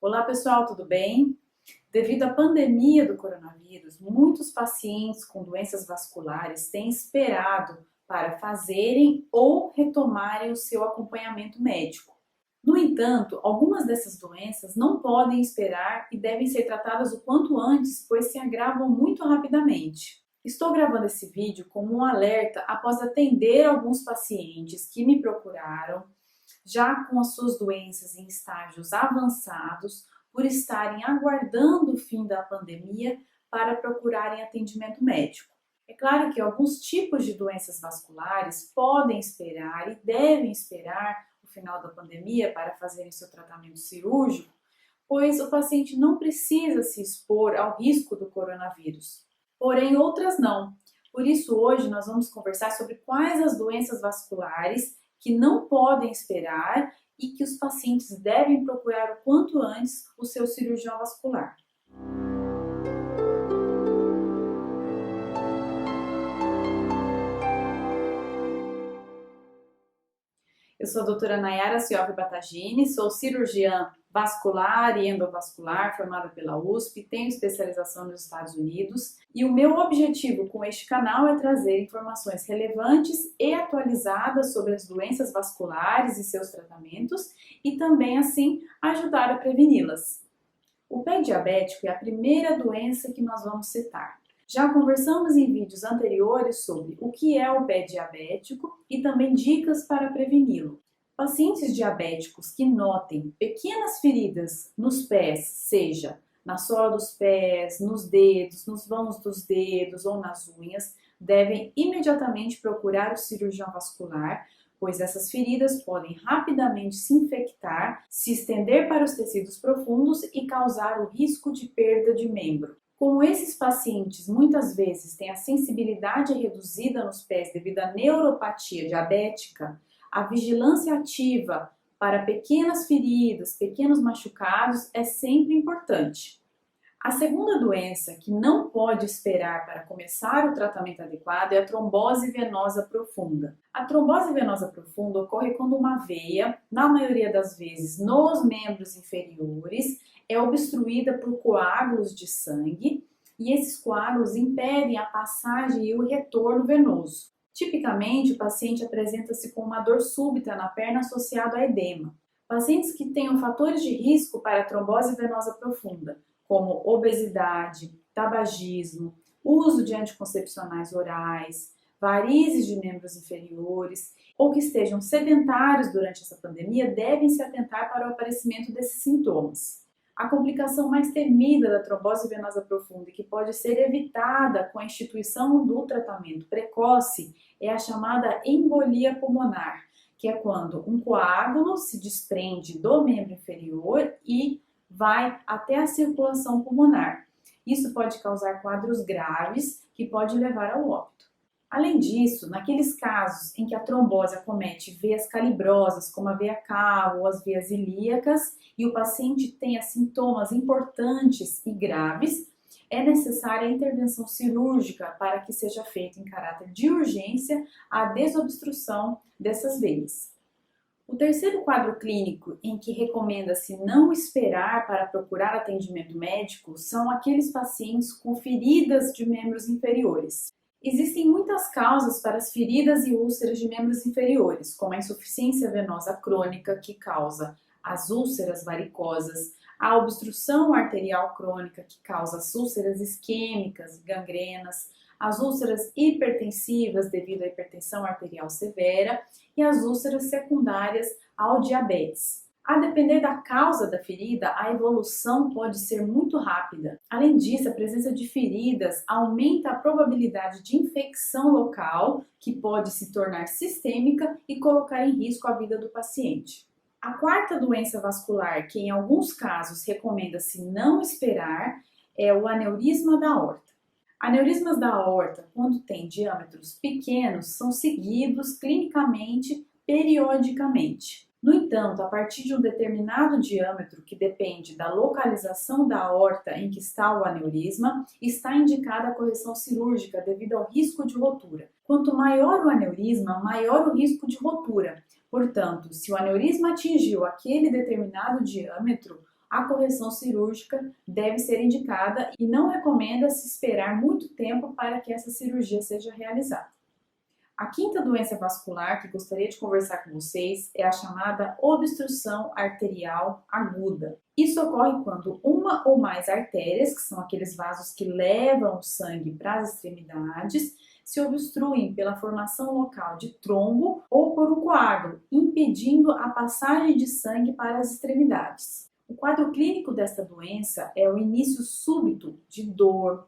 Olá pessoal, tudo bem? Devido à pandemia do coronavírus, muitos pacientes com doenças vasculares têm esperado para fazerem ou retomarem o seu acompanhamento médico. No entanto, algumas dessas doenças não podem esperar e devem ser tratadas o quanto antes, pois se agravam muito rapidamente. Estou gravando esse vídeo como um alerta após atender alguns pacientes que me procuraram já com as suas doenças em estágios avançados, por estarem aguardando o fim da pandemia para procurarem atendimento médico. É claro que alguns tipos de doenças vasculares podem esperar e devem esperar o final da pandemia para fazerem seu tratamento cirúrgico, pois o paciente não precisa se expor ao risco do coronavírus. Porém, outras não. Por isso, hoje nós vamos conversar sobre quais as doenças vasculares que não podem esperar e que os pacientes devem procurar o quanto antes o seu cirurgião vascular. Eu sou a doutora Nayara Cioffi Battagini, sou cirurgiã vascular e endovascular formada pela USP, tenho especialização nos Estados Unidos e o meu objetivo com este canal é trazer informações relevantes e atualizadas sobre as doenças vasculares e seus tratamentos e também, assim, ajudar a preveni-las. O pé diabético é a primeira doença que nós vamos citar. Já conversamos em vídeos anteriores sobre o que é o pé diabético e também dicas para preveni-lo. Pacientes diabéticos que notem pequenas feridas nos pés, seja na sola dos pés, nos dedos, nos vãos dos dedos ou nas unhas, devem imediatamente procurar o cirurgião vascular, pois essas feridas podem rapidamente se infectar, se estender para os tecidos profundos e causar o risco de perda de membro. Como esses pacientes muitas vezes têm a sensibilidade reduzida nos pés devido à neuropatia diabética, a vigilância ativa para pequenas feridas, pequenos machucados é sempre importante. A segunda doença que não pode esperar para começar o tratamento adequado é a trombose venosa profunda. A trombose venosa profunda ocorre quando uma veia, na maioria das vezes nos membros inferiores, é obstruída por coágulos de sangue e esses coágulos impedem a passagem e o retorno venoso. Tipicamente, o paciente apresenta-se com uma dor súbita na perna associada a edema. Pacientes que tenham fatores de risco para a trombose venosa profunda, como obesidade, tabagismo, uso de anticoncepcionais orais, varizes de membros inferiores ou que estejam sedentários durante essa pandemia devem se atentar para o aparecimento desses sintomas. A complicação mais temida da trombose venosa profunda e que pode ser evitada com a instituição do tratamento precoce é a chamada embolia pulmonar, que é quando um coágulo se desprende do membro inferior e vai até a circulação pulmonar. Isso pode causar quadros graves que pode levar ao óbito. Além disso, naqueles casos em que a trombose acomete veias calibrosas, como a veia cava ou as veias ilíacas, e o paciente tenha sintomas importantes e graves, é necessária a intervenção cirúrgica para que seja feita em caráter de urgência a desobstrução dessas veias. O terceiro quadro clínico em que recomenda-se não esperar para procurar atendimento médico são aqueles pacientes com feridas de membros inferiores. Existem muitas causas para as feridas e úlceras de membros inferiores, como a insuficiência venosa crônica, que causa as úlceras varicosas, a obstrução arterial crônica, que causa as úlceras isquêmicas, gangrenas, as úlceras hipertensivas devido à hipertensão arterial severa e as úlceras secundárias ao diabetes. A depender da causa da ferida, a evolução pode ser muito rápida. Além disso, a presença de feridas aumenta a probabilidade de infecção local, que pode se tornar sistêmica e colocar em risco a vida do paciente. A quarta doença vascular, que em alguns casos recomenda-se não esperar, é o aneurisma da aorta. Aneurismas da aorta, quando têm diâmetros pequenos, são seguidos clinicamente periodicamente. No entanto, a partir de um determinado diâmetro, que depende da localização da aorta em que está o aneurisma, está indicada a correção cirúrgica devido ao risco de rotura. Quanto maior o aneurisma, maior o risco de rotura. Portanto, se o aneurisma atingiu aquele determinado diâmetro, a correção cirúrgica deve ser indicada e não recomenda-se esperar muito tempo para que essa cirurgia seja realizada. A quinta doença vascular que gostaria de conversar com vocês é a chamada obstrução arterial aguda. Isso ocorre quando uma ou mais artérias, que são aqueles vasos que levam o sangue para as extremidades, se obstruem pela formação local de trombo ou por um coágulo, impedindo a passagem de sangue para as extremidades. O quadro clínico desta doença é o início súbito de dor,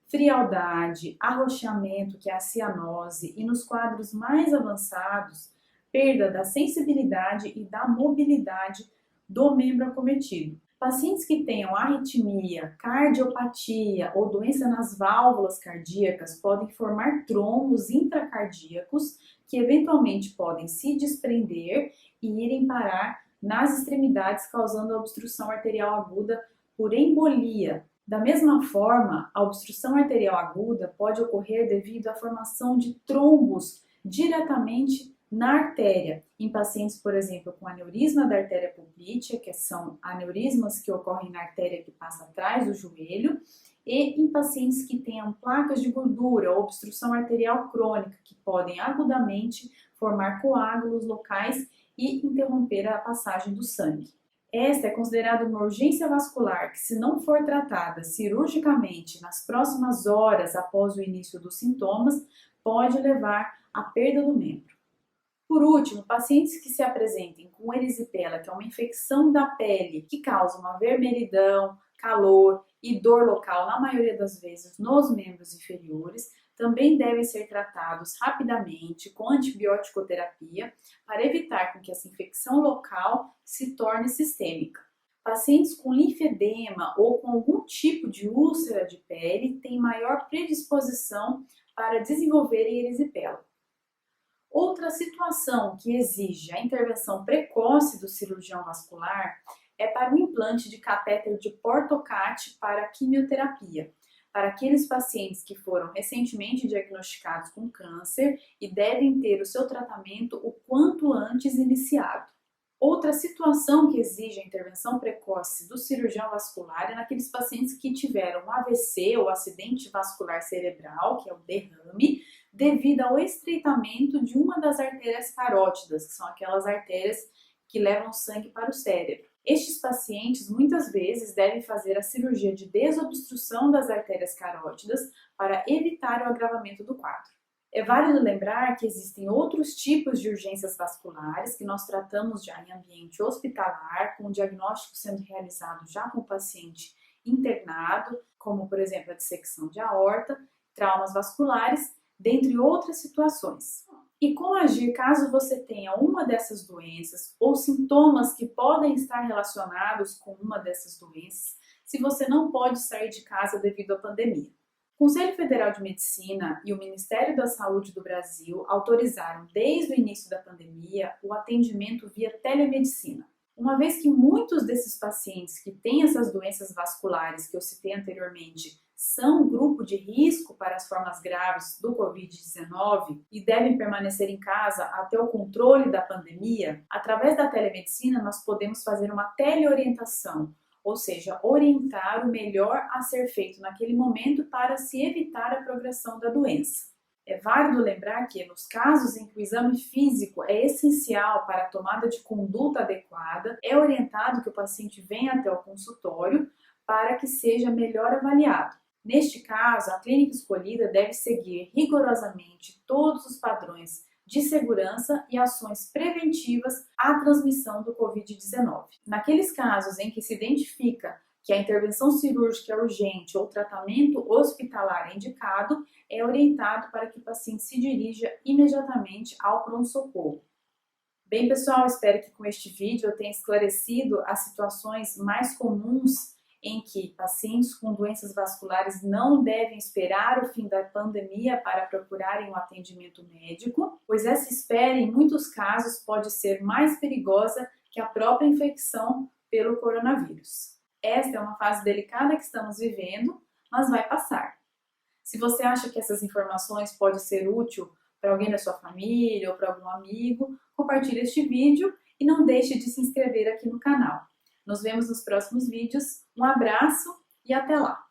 frialdade, arroxeamento, que é a cianose, e nos quadros mais avançados, perda da sensibilidade e da mobilidade do membro acometido. Pacientes que tenham arritmia, cardiopatia ou doença nas válvulas cardíacas podem formar trombos intracardíacos que eventualmente podem se desprender e irem parar nas extremidades, causando a obstrução arterial aguda por embolia. Da mesma forma, a obstrução arterial aguda pode ocorrer devido à formação de trombos diretamente na artéria, em pacientes, por exemplo, com aneurisma da artéria poplítea, que são aneurismas que ocorrem na artéria que passa atrás do joelho, e em pacientes que tenham placas de gordura ou obstrução arterial crônica, que podem agudamente formar coágulos locais e interromper a passagem do sangue. Esta é considerada uma urgência vascular que, se não for tratada cirurgicamente nas próximas horas após o início dos sintomas, pode levar à perda do membro. Por último, pacientes que se apresentem com erisipela, que é uma infecção da pele que causa uma vermelhidão, calor e dor local, na maioria das vezes nos membros inferiores, também devem ser tratados rapidamente com antibiótico-terapia para evitar que essa infecção local se torne sistêmica. Pacientes com linfedema ou com algum tipo de úlcera de pele têm maior predisposição para desenvolverem erisipela. Outra situação que exige a intervenção precoce do cirurgião vascular é para o implante de catéter de Portocate para quimioterapia, para aqueles pacientes que foram recentemente diagnosticados com câncer e devem ter o seu tratamento o quanto antes iniciado. Outra situação que exige a intervenção precoce do cirurgião vascular é naqueles pacientes que tiveram um AVC ou acidente vascular cerebral, que é o derrame, devido ao estreitamento de uma das artérias carótidas, que são aquelas artérias que levam sangue para o cérebro. Estes pacientes muitas vezes devem fazer a cirurgia de desobstrução das artérias carótidas para evitar o agravamento do quadro. É válido lembrar que existem outros tipos de urgências vasculares que nós tratamos já em ambiente hospitalar, com o diagnóstico sendo realizado já com o paciente internado, como por exemplo a dissecção de aorta, traumas vasculares, dentre outras situações. E como agir caso você tenha uma dessas doenças ou sintomas que podem estar relacionados com uma dessas doenças, se você não pode sair de casa devido à pandemia? O Conselho Federal de Medicina e o Ministério da Saúde do Brasil autorizaram desde o início da pandemia o atendimento via telemedicina. Uma vez que muitos desses pacientes que têm essas doenças vasculares que eu citei anteriormente são um grupo de risco para as formas graves do Covid-19 e devem permanecer em casa até o controle da pandemia, através da telemedicina nós podemos fazer uma teleorientação, ou seja, orientar o melhor a ser feito naquele momento para se evitar a progressão da doença. É válido lembrar que, nos casos em que o exame físico é essencial para a tomada de conduta adequada, é orientado que o paciente venha até o consultório para que seja melhor avaliado. Neste caso, a clínica escolhida deve seguir rigorosamente todos os padrões de segurança e ações preventivas à transmissão do Covid-19. Naqueles casos em que se identifica que a intervenção cirúrgica é urgente ou tratamento hospitalar é indicado, é orientado para que o paciente se dirija imediatamente ao pronto-socorro. Bem, pessoal, espero que com este vídeo eu tenha esclarecido as situações mais comuns em que pacientes com doenças vasculares não devem esperar o fim da pandemia para procurarem um atendimento médico, pois essa espera, em muitos casos, pode ser mais perigosa que a própria infecção pelo coronavírus. Esta é uma fase delicada que estamos vivendo, mas vai passar. Se você acha que essas informações podem ser úteis para alguém da sua família ou para algum amigo, compartilhe este vídeo e não deixe de se inscrever aqui no canal. Nos vemos nos próximos vídeos. Um abraço e até lá!